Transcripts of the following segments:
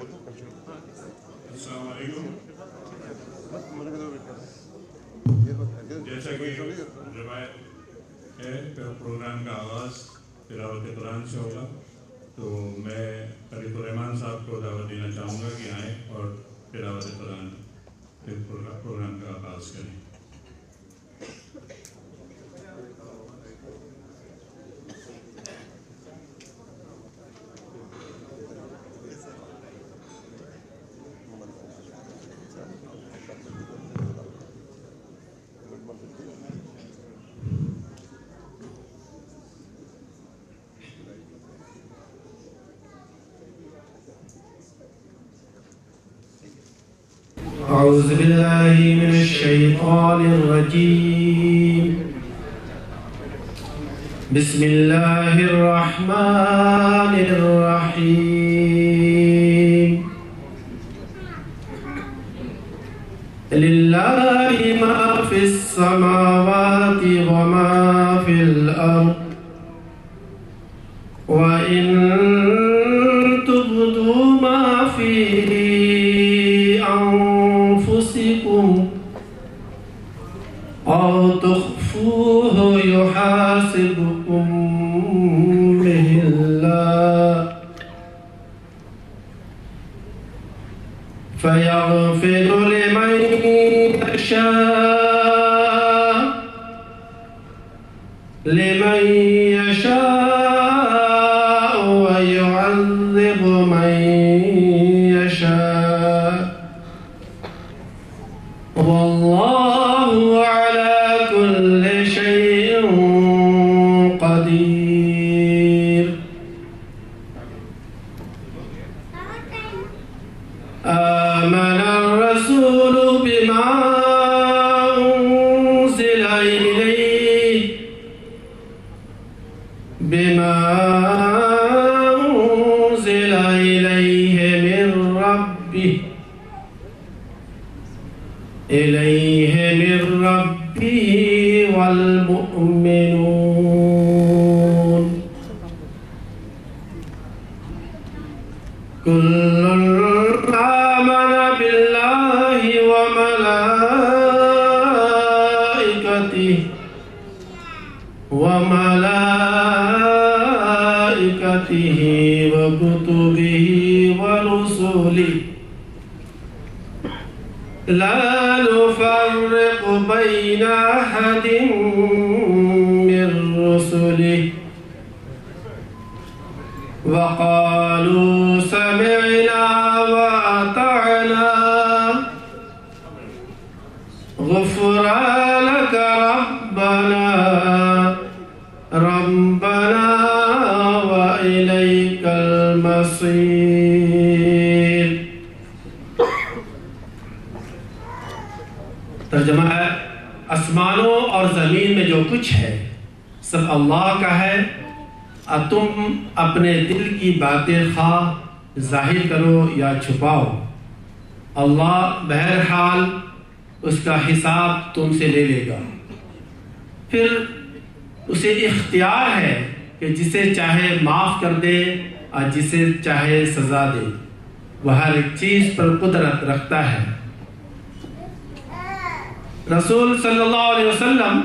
السلام علیکم. جیسا کہ روایت ہے پروگرام کا آغاز تلاوت قرآن سے ہوگا، تو میں علی الرحمان صاحب کو دعوت دینا چاہوں گا کہ آئیں اور تلاوت قرآن پروگرام کا آغاز کریں. أعوذ بالله من الشيطان الرجيم. بسم الله الرحمن الرحيم. لله ما في السماوات وما في الأرض وإن تبدوا ما في أو تخفوه يحاسبكم به الله فيغفر لمن يشاء ويعذب من يشاء والله على كل شيء قدير. آمن الرسول بما أنزل إليه من ربه والمؤمنون كل آمن بالله وملائكته وكتبه ورسله لا نفرق بين أحد من رسله وقالوا سمعنا وأطعنا غفرانك ربنا وإليك المصير. ترجمہ ہے، آسمانوں اور زمین میں جو کچھ ہے سب اللہ کا ہے، اور تم اپنے دل کی باتیں خواہ ظاہر کرو یا چھپاؤ، اللہ بہرحال اس کا حساب تم سے لے لے گا. پھر اسے اختیار ہے کہ جسے چاہے معاف کر دے اور جسے چاہے سزا دے، وہ ہر ایک چیز پر قدرت رکھتا ہے. رسول صلی اللہ علیہ وسلم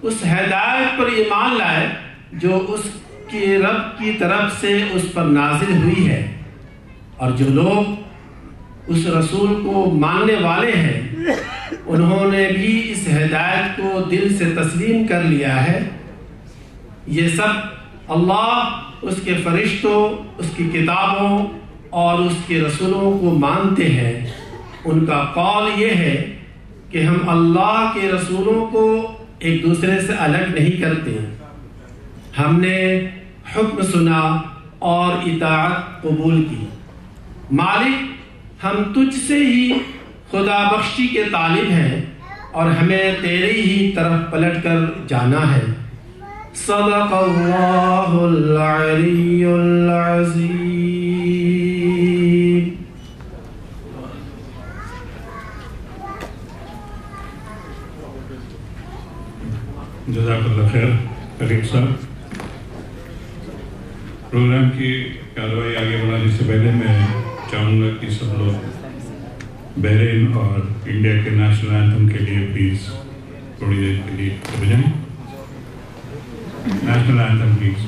اس ہدایت پر ایمان لائے جو اس کی رب کی طرف سے اس پر نازل ہوئی ہے، اور جو لوگ اس رسول کو ماننے والے ہیں انہوں نے بھی اس ہدایت کو دل سے تسلیم کر لیا ہے. یہ سب اللہ، اس کے فرشتوں، اس کی کتابوں اور اس کے رسولوں کو مانتے ہیں. ان کا قول یہ ہے کہ ہم اللہ کے رسولوں کو ایک دوسرے سے الگ نہیں کرتے. ہم نے حکم سنا اور اطاعت قبول کی. مالک، ہم تجھ سے ہی خدا بخشی کے طالب ہیں اور ہمیں تیری ہی طرف پلٹ کر جانا ہے. صدق اللہ العلی العظیم. جزاک اللہ خیر کریم صاحب. پروگرام کی کارروائی آگے بڑھانے سے پہلے میں چاہوں گا کہ سب لوگ بحرین اور انڈیا کے نیشنل اینتھم کے لیے پلیز تھوڑی دیر کے لیے بجائیں. National anthem please.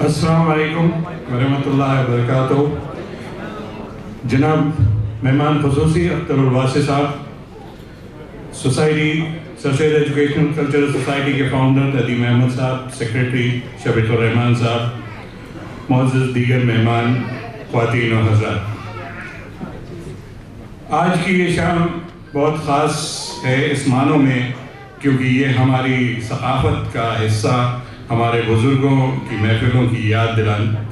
السلام علیکم ورحمۃ اللہ وبرکاتہ. جناب مہمان خصوصی اختر الواسع صاحب، سوسائٹی سر سید ایجوکیشنل کلچرل سوسائٹی کے فاؤنڈر ندیم احمد صاحب، سیکریٹری شفیق الرحمان صاحب، معزز دیگر مہمان، خواتین و حضرات، آج کی یہ شام بہت خاص ہے اس معنوں میں کیونکہ یہ ہماری ثقافت کا حصہ، ہمارے بزرگوں کی محفلوں کی یاد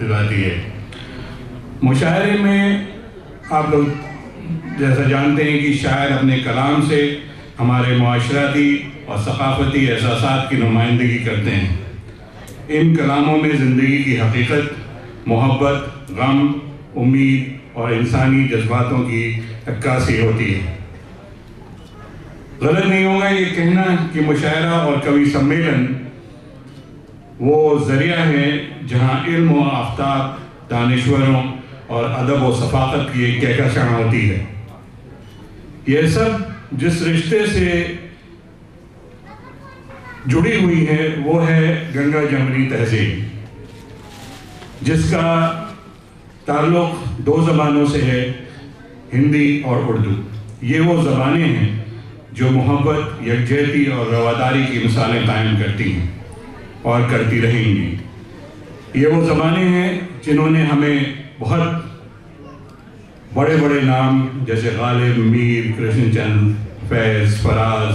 دلاتی ہے. مشاعرے میں آپ لوگ جیسا جانتے ہیں کہ شاعر اپنے کلام سے ہمارے معاشرتی اور ثقافتی احساسات کی نمائندگی کرتے ہیں. ان کلاموں میں زندگی کی حقیقت، محبت، غم، امید اور انسانی جذباتوں کی عکاسی ہوتی ہے. غلط نہیں ہوگا یہ کہنا کہ مشاعرہ اور کوی سمیلن وہ ذریعہ ہے جہاں علم و آفتاب، دانشوروں اور ادب و ثقافت کی ایک کہکشاں ہوتی ہے. یہ سب جس رشتے سے جڑی ہوئی ہے وہ ہے گنگا جمنی تہذیب، جس کا تعلق دو زبانوں سے ہے، ہندی اور اردو. یہ وہ زبانیں ہیں جو محبت، یکجہتی اور رواداری کی مثالیں قائم کرتی ہیں اور کرتی رہیں گی. یہ وہ زبانیں ہیں جنہوں نے ہمیں بہت بڑے بڑے نام جیسے غالب، میر، کرشن چند، فیض، فراز،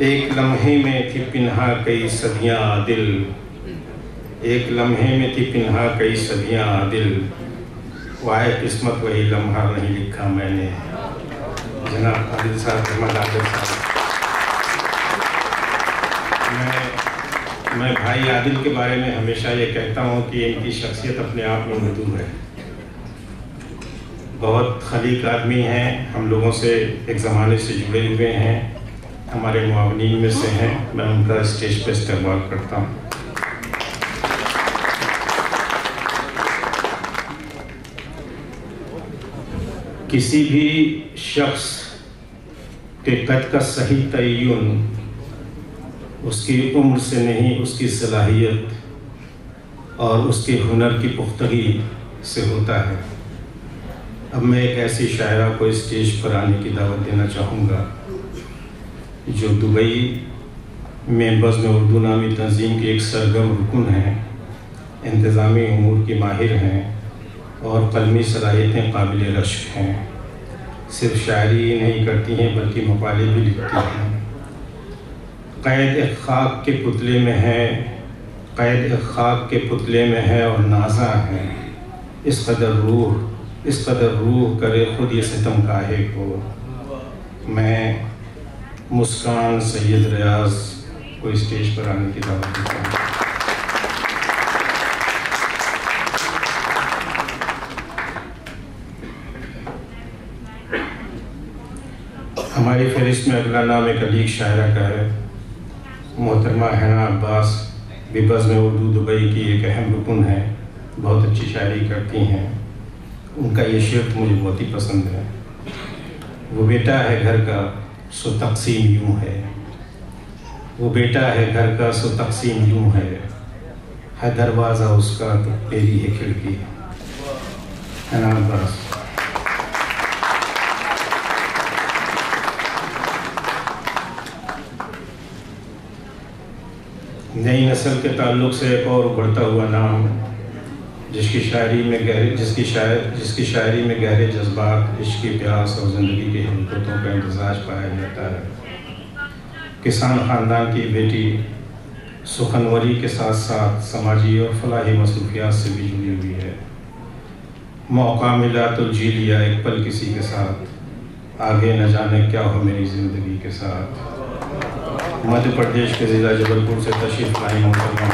ایک لمحے میں تھی پنہا کئی صدیاں عادل، ایک لمحے میں تھی پنہا کئی صدیاں عادل، وائے قسمت وہی لمحہ نہیں لکھا میں نے۔ جناب عادل صاحب، احمد عادل صاحب، میں بھائی عادل کے بارے میں ہمیشہ یہ کہتا ہوں کہ ان کی شخصیت اپنے آپ میں مدعو ہے، بہت خلیق آدمی ہیں، ہم لوگوں سے ایک زمانے سے جڑے ہوئے ہیں، ہمارے معاونین میں سے ہیں، میں ان کا اسٹیج پہ استقبال کرتا ہوں۔ کسی بھی شخص کے قد کا صحیح تعین اس کی عمر سے نہیں، اس کی صلاحیت اور اس کے ہنر کی پختگی سے ہوتا ہے۔ اب میں ایک ایسی شاعرہ کو اسٹیج پر آنے کی دعوت دینا چاہوں گا جو دبئی میں بزم اردو نامی تنظیم کی ایک سرگرم رکن ہیں، انتظامی امور کی ماہر ہیں اور قلمی صلاحیتیں قابل رشک ہیں۔ صرف شاعری ہی نہیں کرتی ہیں بلکہ مقالے بھی لکھتی ہیں۔ قید ایک خاک کے پتلے میں ہے، قید ایک خاک کے پتلے میں ہے اور نازاں ہے، اس قدر روح کرے خود یہ ستم کاہے کو۔ میں مسکان سید ریاض کو اسٹیج پر آنے کی دعوت دیتا ہوں۔ ہماری فہرست میں اگلا نام ایک علیق شاعرہ کا ہے، محترمہ حنا عباس، بھی بزم اردو دبئی کی ایک اہم رکن ہے، بہت اچھی شاعری کرتی ہیں۔ ان کا یہ شعر مجھے بہت ہی پسند ہے۔ وہ بیٹا ہے گھر کا سو تقسیم یوں ہے، وہ بیٹا ہے گھر کا سو تقسیم یوں ہے دروازہ اس کا تو میری ہے کھڑکی۔ حنا عباس۔ نئی نسل کے تعلق سے ایک اور ابھرتا ہوا نام، جس کی شاعری میں گہرے جذبات، عشق کی پیاس اور زندگی کی حقیقتوں کا امتزاج پایا جاتا ہے۔ کسان خاندان کی بیٹی، سخنوری کے ساتھ ساتھ سماجی اور فلاحی مصروفیات سے بھی جڑی ہوئی ہے۔ موقع ملا تو جی لیا ایک پل کسی کے ساتھ، آگے نہ جانے کیا ہو میری زندگی کے ساتھ۔ مدھیہ پردیش کے ضلع جبل پور سے تشریف لائی محترمہ۔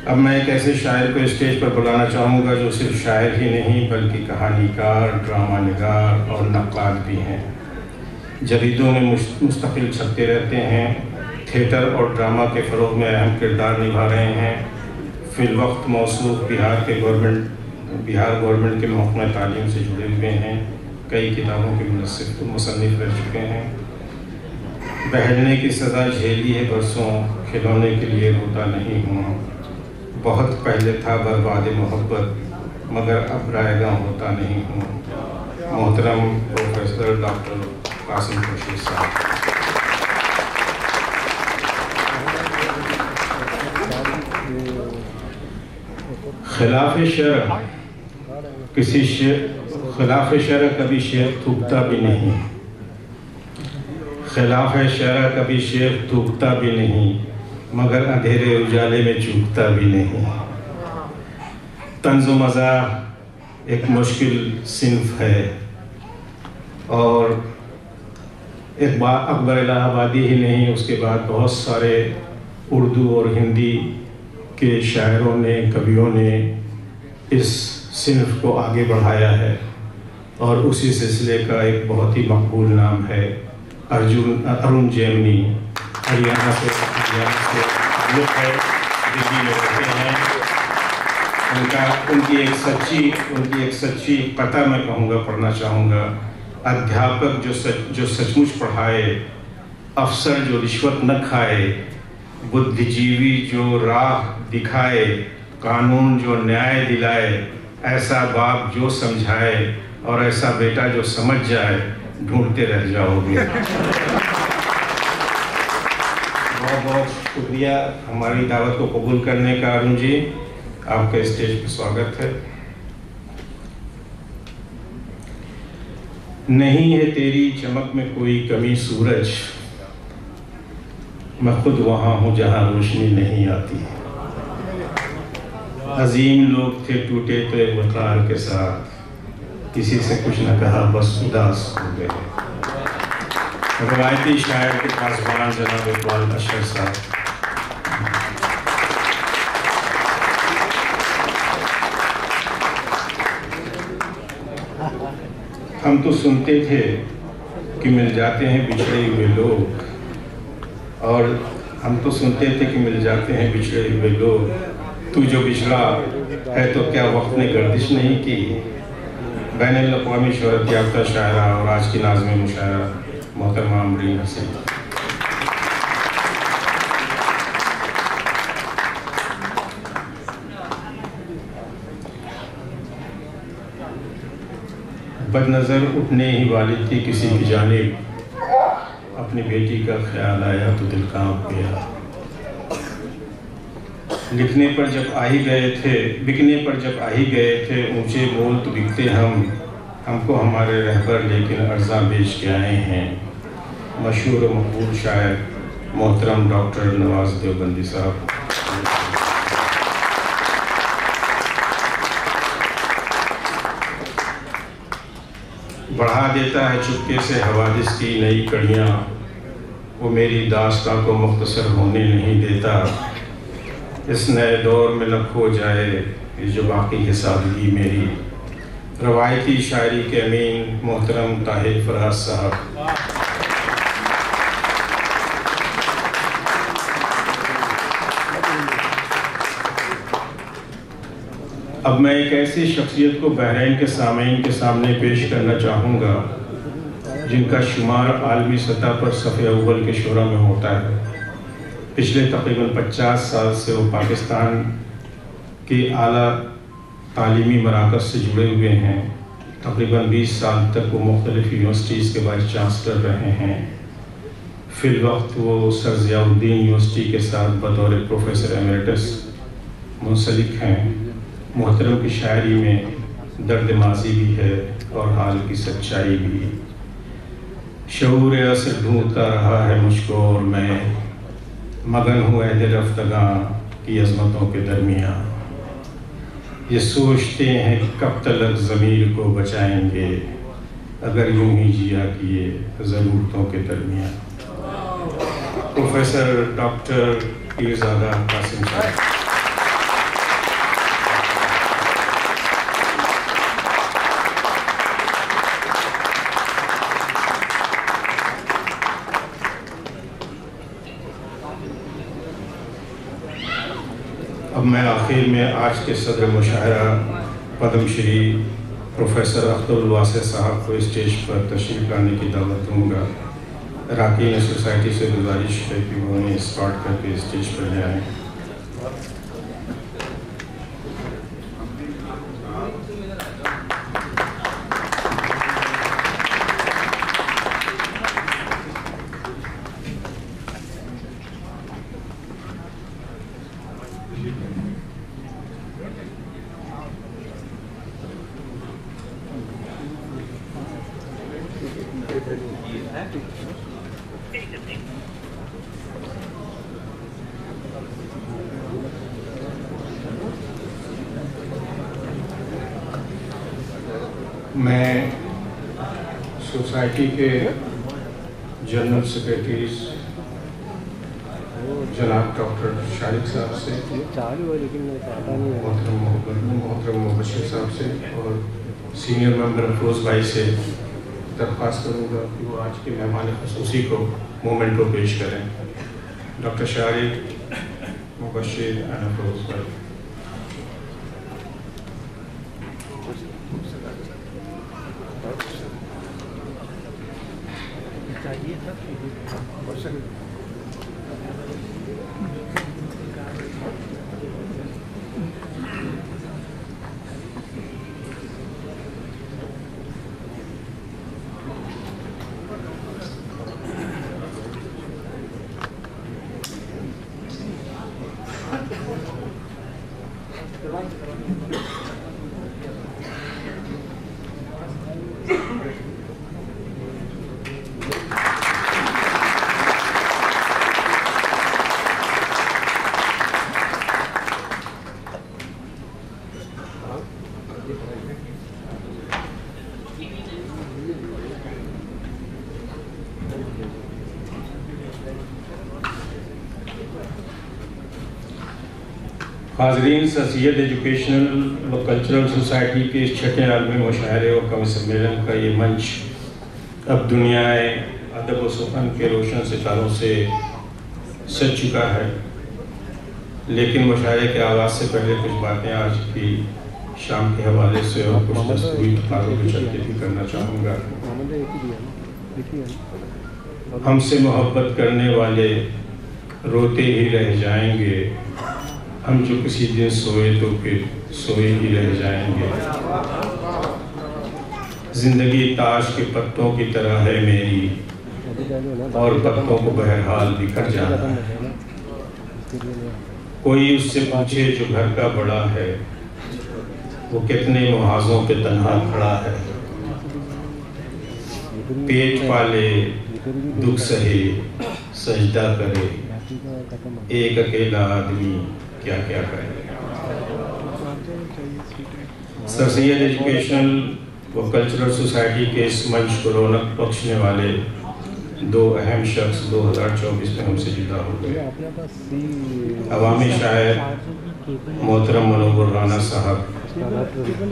اب میں ایک ایسے شاعر کو اسٹیج پر بلانا چاہوں گا جو صرف شاعر ہی نہیں بلکہ کہانی کار، ڈرامہ نگار اور نقاد بھی ہیں۔ جریدوں میں مستقل چھپتے رہتے ہیں، تھیٹر اور ڈرامہ کے فروغ میں اہم کردار نبھا رہے ہیں۔ فی الوقت موصوف بہار گورنمنٹ کے محکمہ تعلیم سے جڑے ہوئے ہیں، کئی کتابوں کے مصنف رہ چکے ہیں۔ بہلنے کی سزا جھیلی ہے برسوں، کھلونے کے لیے روتا نہیں ہوں۔ بہت پہلے تھا برباد محبت، مگر اب رائے گاں ہوتا نہیں ہوں۔ محترم پروفیسر ڈاکٹر قاسم خورشید صاحب۔ خلاف شرع کبھی شیخ تھوکتا بھی نہیں، خلاف شرع کبھی شیخ تھوکتا بھی نہیں، مگر اندھیرے اجالے میں چوکتا بھی نہیں۔ طنز و مزاح ایک مشکل صنف ہے، اور اکبر الہ آبادی ہی نہیں، اس کے بعد بہت سارے اردو اور ہندی کے شاعروں نے، کویوں نے اس صنف کو آگے بڑھایا ہے، اور اسی سلسلے کا ایک بہت ہی مقبول نام ہے ارون جیمنی۔ ہریانہ سے تعلق ہے، دلی میں رہتے ہیں۔ ان کی ایک سچی قطع میں کہوں گا، پڑھنا چاہوں گا۔ ادھیاپک جو سچ مچ پڑھائے، افسر جو رشوت نہ کھائے، بدھ جیوی جو راہ دکھائے، قانون جو نیائے دلائے، ایسا باپ جو سمجھائے اور ایسا بیٹا جو سمجھ جائے، ڈھونڈتے رہ جاؤ گے۔ بہت بہت شکریہ ہماری دعوت کو قبول کرنے کا ارون جی، آپ کا اسٹیج پہ سواگت ہے۔ نہیں ہے تیری چمک میں کوئی کمی سورج، میں خود وہاں ہوں جہاں روشنی نہیں آتی۔ عظیم لوگ تھے ٹوٹے تو وقار کے ساتھ، کسی سے کچھ نہ کہا بس اداس ہو گئے۔ روایتی شاعر کے پاسبان جناب اقبال اشرف صاحب۔ ہم تو سنتے تھے کہ مل جاتے ہیں بچھڑے ہوئے لوگ، اور ہم تو سنتے تھے کہ مل جاتے ہیں بچھڑے ہوئے لوگ، تو جو بچھڑا ہے تو کیا وقت نے گردش نہیں کی؟ بین الاقوامی شہرت یافتہ شاعرہ اور آج کی ناظم مشاعرہ محترمہ امرین حسین۔ بد نظر اٹھنے ہی والی تھی کسی کی جانب، اپنی بیٹی کا خیال آیا تو دل کانپ گیا۔ لکھنے پر جب آ ہی گئے تھے، بکنے پر جب آ ہی گئے تھے، اونچے بول تو بکتے ہم کو ہمارے رہبر لیکن ارزاں بیچ کے آئے ہیں۔ مشہور و مقبول شاعر محترم ڈاکٹر نواز دیوبندی صاحب۔ بڑھا دیتا ہے چپکے سے حوادث کی نئی کڑیاں، وہ میری داستان کو مختصر ہونے نہیں دیتا۔ اس نئے دور میں نہ کھو جائے یہ جو باقی ہے سادگی میری۔ روایتی شاعری کے امین محترم طاہر فراز صاحب۔ اب میں ایک ایسی شخصیت کو بحرین کے سامعین کے سامنے پیش کرنا چاہوں گا جن کا شمار عالمی سطح پر صف اول کے شعراء میں ہوتا ہے۔ پچھلے تقریباً 50 سال سے وہ پاکستان کے اعلیٰ تعلیمی مراکز سے جڑے ہوئے ہیں۔ تقریباً 20 سال تک وہ مختلف یونیورسٹیز کے وائس چانسلر رہے ہیں۔ فی الوقت وہ سر ضیاء الدین یونیورسٹی کے ساتھ بطور پروفیسر ایمریٹس منسلک ہیں۔ محترم کی شاعری میں درد ماضی بھی ہے اور حال کی سچائی بھی۔ شعور عصر ڈھونڈتا رہا ہے مجھ کو اور میں مگن ہوں عہد رفتگاں کی عظمتوں کے درمیان۔ یہ سوچتے ہیں کہ کب تلک ضمیر کو بچائیں گے اگر یوں ہی جیا کیے ضرورتوں کے درمیان۔ پروفیسر ڈاکٹر پیرزادہ قاسم صاحب۔ اب میں آخر میں آج کے صدر مشاعرہ پدم شری پروفیسر اختر الواسع صاحب کو اسٹیج پر تشریف لانے کی دعوت دوں گا۔ اراکین سوسائٹی سے گزارش ہے کہ وہ انہیں اسٹارٹ کر کے اسٹیج پر لے آئیں۔ میں سوسائٹی کے جنرل سیکریٹریز جناب ڈاکٹر شارق صاحب سے، محترم مبشر صاحب سے اور سینئر ممبر افروز بھائی سے درخواست کروں گا کہ وہ آج کے مہمان خصوصی کو مومنٹو پیش کریں۔ ڈاکٹر شارق، مبشر اور افروز بھائی۔ حاضرین، سید ایجوکیشنل و کلچرل سوسائٹی کے اس چھٹے عالمی مشاعرے و قومی سمیلن کا یہ منچ اب دنیائے ادب و سخن کے روشن ستاروں سے سج چکا ہے، لیکن مشاعرے کے آغاز سے پہلے کچھ باتیں آج کی شام کے حوالے سے اور کچھ دستوری تقاضوں کے چلتے بھی کرنا چاہوں گا۔ ہم سے محبت کرنے والے روتے ہی رہ جائیں گے، ہم جو کسی دن سوئے تو پھر سوئے ہی رہ جائیں گے۔ زندگی تاش کے پتوں کی طرح ہے میری، اور پتوں کو بہرحال بکھر جانا ہے۔ کوئی اس سے پوچھے جو گھر کا بڑا ہے، وہ کتنے محاذوں پہ تنہا کھڑا ہے۔ پیٹ پالے دکھ سہے سجدہ کرے، ایک اکیلا آدمی کیا کیا کرے۔ سر سید ایجوکیشنل و کلچرل سوسائٹی کے اس منچ کو رونق بخشنے والے دو اہم شخص 2024 میں ہم سے جدا ہو گئے۔ عوامی شاعر محترم منور رانا صاحب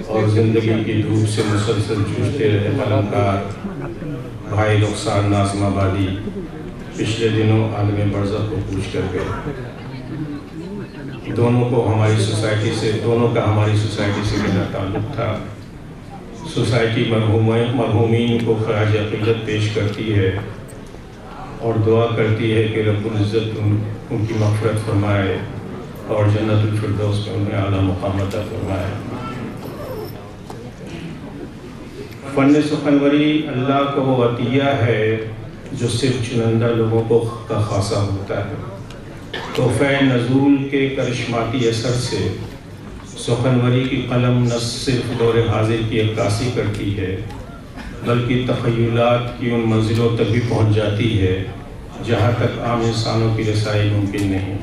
اور زندگی کی دھوپ سے مسلسل جوجھتے رہے قلمکار بھائی رخسار ناظم آبادی پچھلے دنوں عالم برزخ کو کوچ کر گئے۔ دونوں کا ہماری سوسائٹی سے گہرا تعلق تھا۔ سوسائٹی مرحومین کو خراج عقیدت پیش کرتی ہے اور دعا کرتی ہے کہ رب العزت ان کی مغفرت فرمائے اور جنت الفردوس میں انہیں اعلیٰ مقام عطا فرمائے۔ فن سخنوری اللہ کو وہ عطیہ ہے جو صرف چنندہ لوگوں کا خاصہ ہوتا ہے۔ تحفہ نزول کے کرشماتی اثر سے سخنوری کی قلم نہ صرف دور حاضر کی عکاسی کرتی ہے، بلکہ تخیلات کی ان منزلوں تک بھی پہنچ جاتی ہے جہاں تک عام انسانوں کی رسائی ممکن نہیں،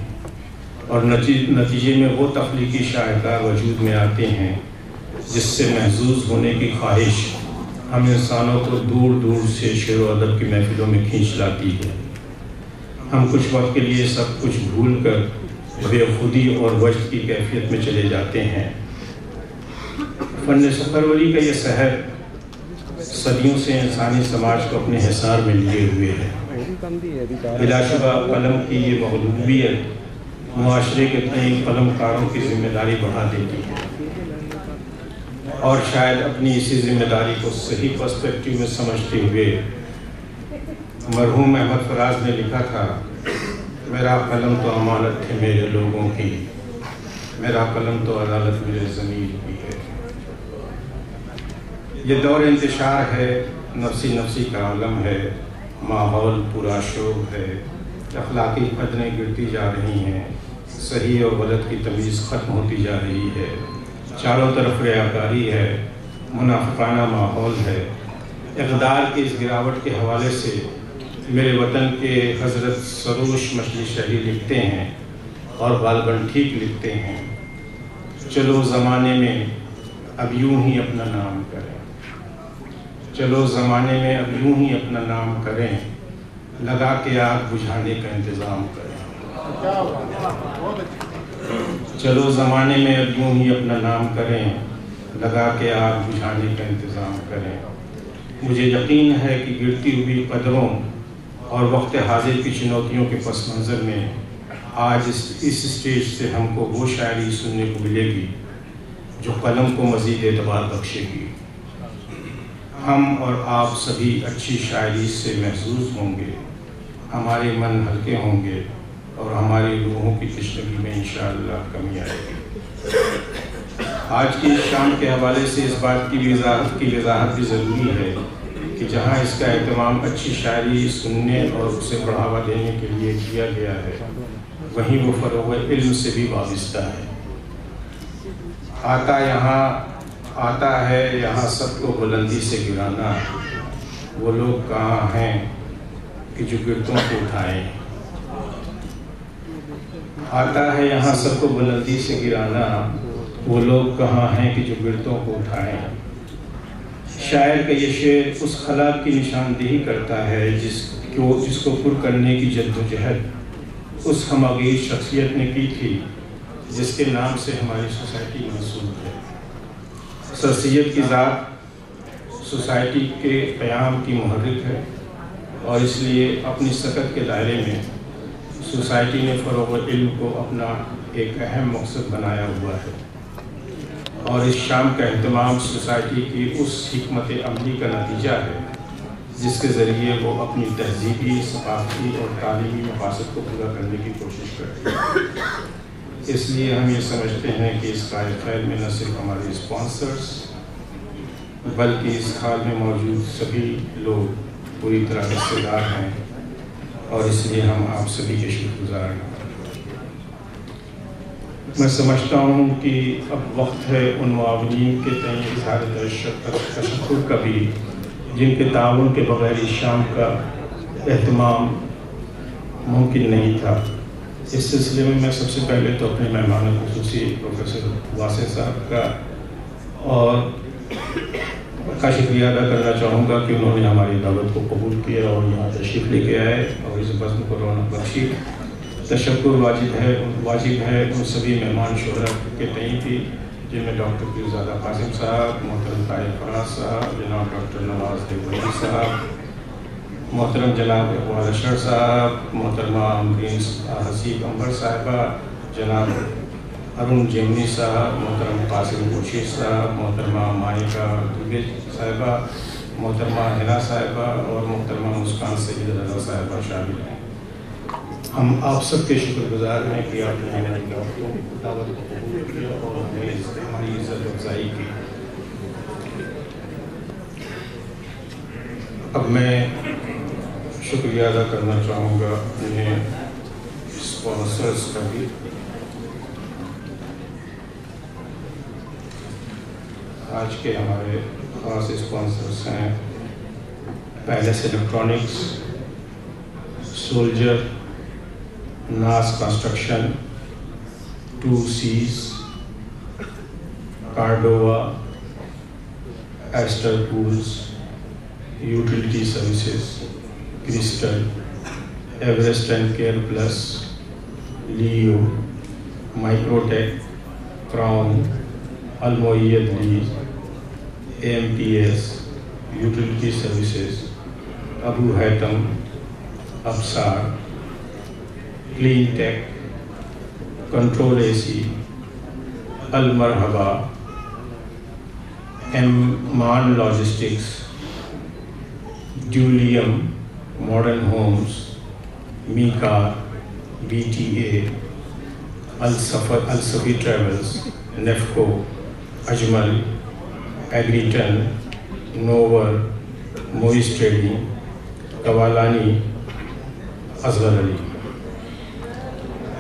اور نتیجے میں وہ تخلیقی شاہکار وجود میں آتے ہیں جس سے محظوظ ہونے کی خواہش ہم انسانوں کو دور دور سے شعر و ادب کی محفلوں میں کھینچ لاتی ہے۔ ہم کچھ وقت کے لیے سب کچھ بھول کر بے خودی اور وجد کی کیفیت میں چلے جاتے ہیں۔ فن سخنوری کا یہ سحر صدیوں سے انسانی سماج کو اپنے حصار میں لیے ہوئے ہے۔ بلا شبہ قلم کی یہ مغلوبیت معاشرے کے کئی قلم کاروں کی ذمہ داری بڑھا دیتی ہے، اور شاید اپنی اسی ذمہ داری کو صحیح پرسپیکٹیو میں سمجھتے ہوئے مرحوم احمد فراز نے لکھا تھا، میرا قلم تو امانت ہے میرے لوگوں کی، میرا قلم تو عدالت میرے ضمیر کی ہے۔ یہ دور انتشار ہے، نفسی کا عالم ہے، ماحول پورا شوب ہے، اخلاقی قدریں گرتی جا رہی ہیں، صحیح اور غلط کی تمیز ختم ہوتی جا رہی ہے، چاروں طرف ریاکاری ہے، منافقانہ ماحول ہے۔ اقدار کی اس گراوٹ کے حوالے سے میرے وطن کے حضرت سروش مچھلی شہری لکھتے ہیں، اور غالباً ٹھیک لکھتے ہیں، چلو زمانے میں اب یوں ہی اپنا نام کریں، چلو زمانے میں اب یوں ہی اپنا نام کریں، لگا کے آگ بجھانے کا انتظام کریں، چلو زمانے میں اب یوں ہی اپنا نام کریں، لگا کے آگ بجھانے کا انتظام کریں۔ مجھے یقین ہے کہ گرتی ہوئی قدروں اور وقت حاضر کی چنوتیوں کے پس منظر میں آج اس اسٹیج سے ہم کو وہ شاعری سننے کو ملے گی جو قلم کو مزید اعتبار بخشے گی۔ ہم اور آپ سبھی اچھی شاعری سے محظوظ ہوں گے، ہمارے من ہلکے ہوں گے، اور ہماری روحوں کی تشنگی میں انشاءاللہ کمی آئے گی۔ آج کی شام کے حوالے سے اس بات کی وضاحت بھی ضروری ہے کہ جہاں اس کا اہتمام اچھی شاعری سننے اور اسے بڑھاوا دینے کے لیے کیا گیا ہے، وہیں وہ فروغ علم سے بھی وابستہ ہے۔ آتا ہے یہاں سب کو بلندی سے گرانا، وہ لوگ کہاں ہیں کہ جو گردوں کو اٹھائیں۔ آتا ہے یہاں سب کو بلندی سے گرانا، وہ لوگ کہاں ہیں کہ جو گردوں کو اٹھائیں۔ شاعر کا یہ شعر اس خلا کی نشاندہی کرتا ہے جس کو پر کرنے کی جد و جہد اس ہمگیر شخصیت نے کی تھی جس کے نام سے ہماری سوسائٹی منسوب ہے۔ سر سید کی ذات سوسائٹی کے قیام کی محرک ہے، اور اس لیے اپنی سکت کے دائرے میں سوسائٹی نے فروغ علم کو اپنا ایک اہم مقصد بنایا ہوا ہے، اور اس شام کا اہتمام سوسائٹی کی اس حکمت عملی کا نتیجہ ہے جس کے ذریعے وہ اپنی تہذیبی، ثقافتی اور تعلیمی مقاصد کو پورا کرنے کی کوشش کرتی ہے۔ اس لیے ہم یہ سمجھتے ہیں کہ اس کار خیر میں نہ صرف ہمارے اسپانسرز بلکہ اس ہال میں موجود سبھی لوگ پوری طرح حصے دار ہیں، اور اس لیے ہم آپ سبھی کے شکر گزار ہیں۔ میں سمجھتا ہوں کہ اب وقت ہے ان معاونین کے تئیں اظہار تشکر کا بھی جن کے تعاون کے بغیر اس شام کا اہتمام ممکن نہیں تھا۔ اس سلسلے میں سب سے پہلے تو اپنے مہمان خصوصی پروفیسر واسع صاحب کا اور کا شکریہ ادا کرنا چاہوں گا کہ انہوں نے ہماری دعوت کو قبول کیا اور یہاں تشریف لے کے آئے اور اس بزم کو رونق بخشی۔ تشکر واجب ہے ان سبھی مہمان شعراء کے تئیں بھی، جن میں ڈاکٹر پیرزادہ قاسم صاحب، محترم طارق فراز صاحب، جناب ڈاکٹر نواز دیوبندی صاحب، محترم جناب اقبال اشرف صاحب، محترمہ امرین حسیب انور صاحبہ، جناب ارون جیمنی صاحب، محترم قاسم خورشید صاحب، محترمہ مائکہ دوبے صاحبہ، محترمہ ہنا صاحبہ اور محترمہ مسکان سید رضا صاحبہ شامل ہیں۔ ہم آپ سب کے شکر گزار ہیں کہ آپ نے ہماری دعوت کو قبول کیا اور ہماری عزت افزائی کی۔ اب میں شکریہ ادا کرنا چاہوں گا اپنے اسپانسرز کا بھی۔ آج کے ہمارے خاص اسپانسرز ہیں پیلس الیکٹرانکس، سولجر، ناس کنسٹرکشن، 2Cs، کارڈووا، ایسٹر tools, utility services, crystal, Everest and care plus, لیو، مائکروٹیک، کراؤن، المعید لیز، AMPS، یوٹیلیٹی سروسز، ابو حیتم، ابصار، کلین ٹیک، کنٹرول AC، المرحبا، مان لاجسٹکس، ڈیولیم، ماڈرن ہومز، میکا، BTA، الصفی ٹریولز، نیفکو، اجمل، ایگریٹن، نوور، موئز ٹریڈنگ، قوالانی، اصغر علی۔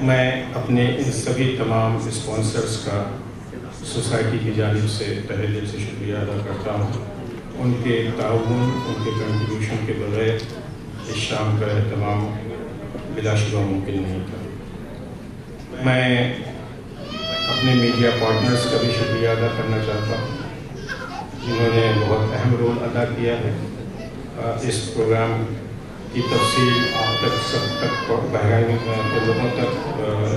میں اپنے ان سبھی تمام اسپانسرز کا سوسائٹی کی جانب سے تہہ دل سے شکریہ ادا کرتا ہوں۔ ان کے تعاون، ان کے کنٹریبیوشن کے بغیر اس شام کا اہتمام بلا شبہ ممکن نہیں تھا۔ میں اپنے میڈیا پارٹنرز کا بھی شکریہ ادا کرنا چاہتا ہوں جنہوں نے بہت اہم رول ادا کیا ہے۔ اس پروگرام کی تفصیل آپ تک سب تک بحرین کے لوگوں تک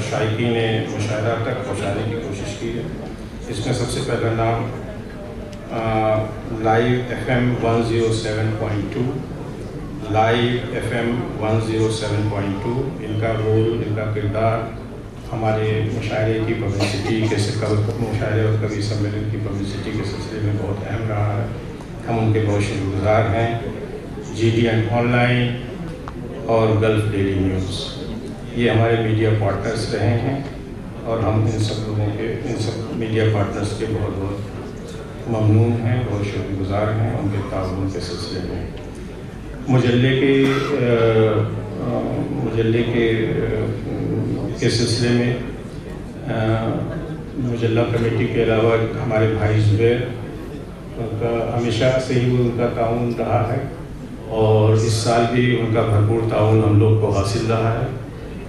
شائقین مشاہدہ تک پہنچانے کی کوشش کی ہے۔ اس میں سب سے پہلا نام لائیو FM 107.2، لائیو FM 107.2، ان کا رول، ان کا کردار ہمارے مشاعرے کی پبلسٹی مشاعرے اور کبھی سمیلن کی پبلسٹی کے سلسلے میں بہت اہم رہا ہے۔ ہم ان کے بہت شکر گزار ہیں۔ GDN آن لائن اور گلف ڈیلی نیوز، یہ ہمارے میڈیا پارٹنرز رہے ہیں، اور ہم ان سب میڈیا پارٹنرز کے بہت بہت ممنون ہیں، بہت شکر گزار ہیں ان کے تعاون کے سلسلے میں۔ مجلے کے سلسلے میں مجلہ کمیٹی کے علاوہ ہمارے بھائی زبیر، ان کا ہمیشہ سے ہی ان کا تعاون رہا ہے، اور اس سال بھی ان کا بھرپور تعاون ہم لوگ کو حاصل رہا ہے،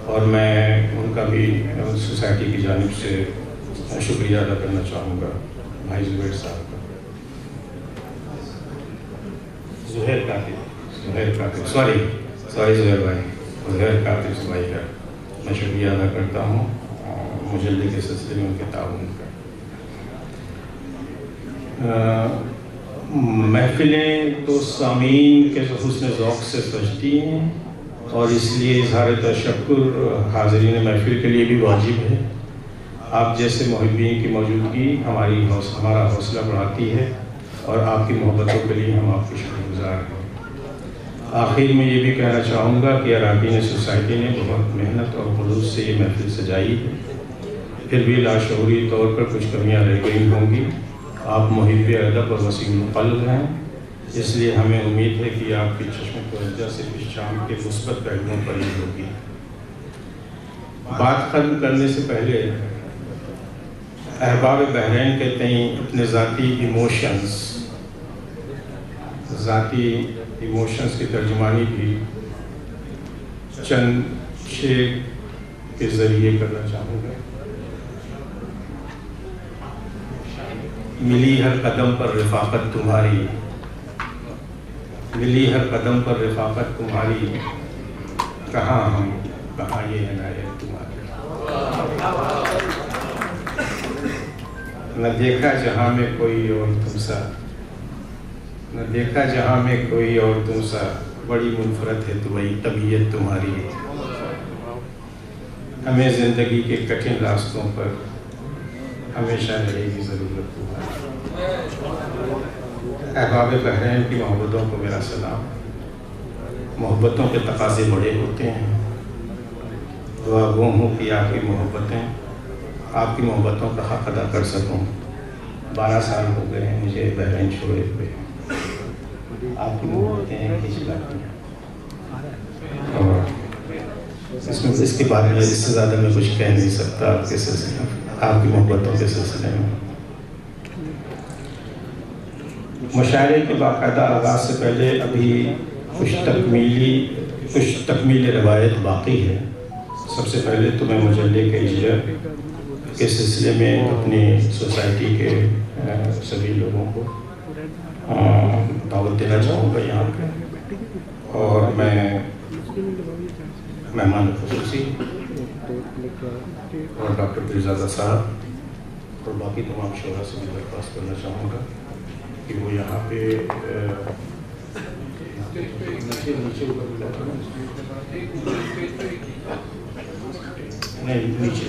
اور میں ان کا بھی سوسائٹی کی جانب سے شکریہ ادا کرنا چاہوں گا بھائی زبیر صاحب کا۔ زہیر کاتب زہیر بھائی کا میں شکریہ ادا کرتا ہوں۔ مجلے کے سلسلے میں ان کے تعاون کا۔ محفلیں تو سامعین کے حسن ذوق سے سجتی ہیں، اور اس لیے اظہار تشکر حاضرین محفل کے لیے بھی واجب ہے۔ آپ جیسے محبین کی موجودگی ہمارا حوصلہ بڑھاتی ہے، اور آپ کی محبتوں کے لیے ہم آپ کے شکر گزار ہیں۔ آخر میں یہ بھی کہنا چاہوں گا کہ اراکین سوسائٹی نے بہت محنت اور خلوص سے یہ محفل سجائی ہے، پھر بھی لاشعوری طور پر کچھ کمیاں رہ گئی ہوں گی۔ آپ محب ادب اور وسیع القلب ہیں، اس لیے ہمیں امید ہے کہ آپ کی چشم توجہ صرف اس شام کے مثبت پہلوؤں پر ہی ہوگی۔ بات ختم کرنے سے پہلے احباب بحرین کے تئیں اپنے ذاتی ایموشنز کی ترجمانی بھی چند شعر کے ذریعے کرنا چاہوں گا۔ ملی ہر قدم پر رفاقت تمہاری، ملی ہر قدم پر رفاقت تمہاری، کہاں ہم کہاں یہ عنایت تمہاری۔ نہ دیکھا جہاں میں کوئی اور تم سا، نہ دیکھا جہاں میں کوئی اور تم سا، بڑی منفرد ہے تو وہی طبیعت تمہاری۔ ہمیں زندگی کے کٹھن راستوں پر ہمیشہ رہے گی ضرورت تمہاری۔ احباب بحرین کی محبتوں کو میرا سلام۔ محبتوں کے تقاضے بڑے ہوتے ہیں، دعا گو ہوں کہ آپ کی محبتوں کا حق ادا کر سکوں۔ 12 سال ہو گئے ہیں مجھے بحرین چھوڑے ہوئے، آپ کی محبتیں ہیں کھینچ لاتی ہیں، اور اس کے بعد میں اس سے زیادہ میں کچھ کہہ نہیں سکتا آپ کے سلسلے میں، آپ کی محبتوں کے سلسلے میں۔ مشاعرے کے باقاعدہ آغاز سے پہلے ابھی کچھ تکمیلی روایت باقی ہے۔ سب سے پہلے تو میں مجلے کے اجرا کے سلسلے میں اپنی سوسائٹی کے سبھی لوگوں کو دعوت دینا چاہوں گا یہاں پہ، اور میں مہمان خصوصی اور ڈاکٹر پیرزادہ صاحب اور باقی تمام شعراء سے بھی درخواست کرنا چاہوں گا کہ وہ یہاں پہ نیچے،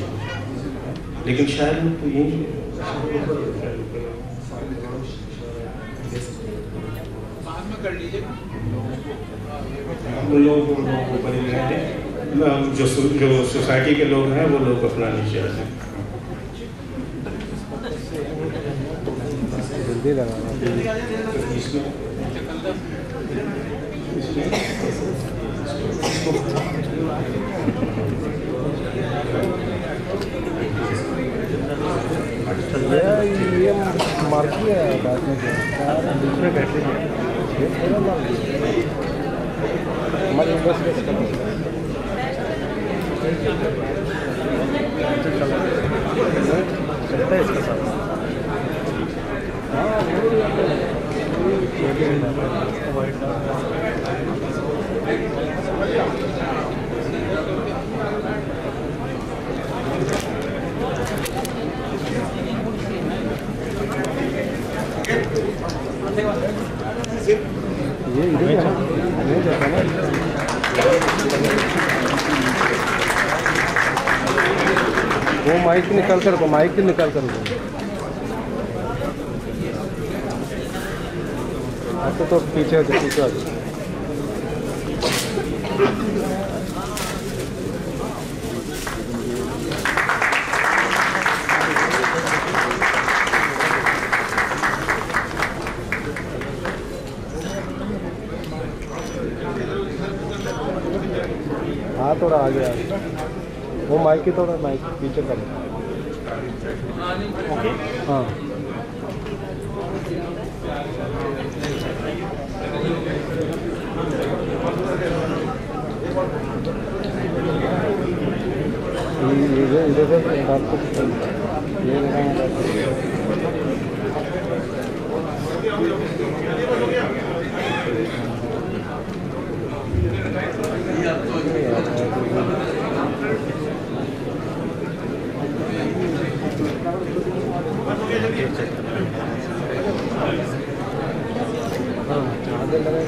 لیکن شاید تو یہی جو سوسائٹی کے لوگ ہیں وہ لوگ اپنا نیچے آ جائیں۔ یہ مارکی ہے بعد میں دوسرے بیٹھے ہیں ہمارے بس چلتا ہے اس کے ساتھ۔ وہ مائک نکال کر آپ تو پیچھے آ جائے۔ ہاں تھوڑا آگے وہ مائک کی تھوڑا مائک پیچھے کر ہاں ادھر سے رات کو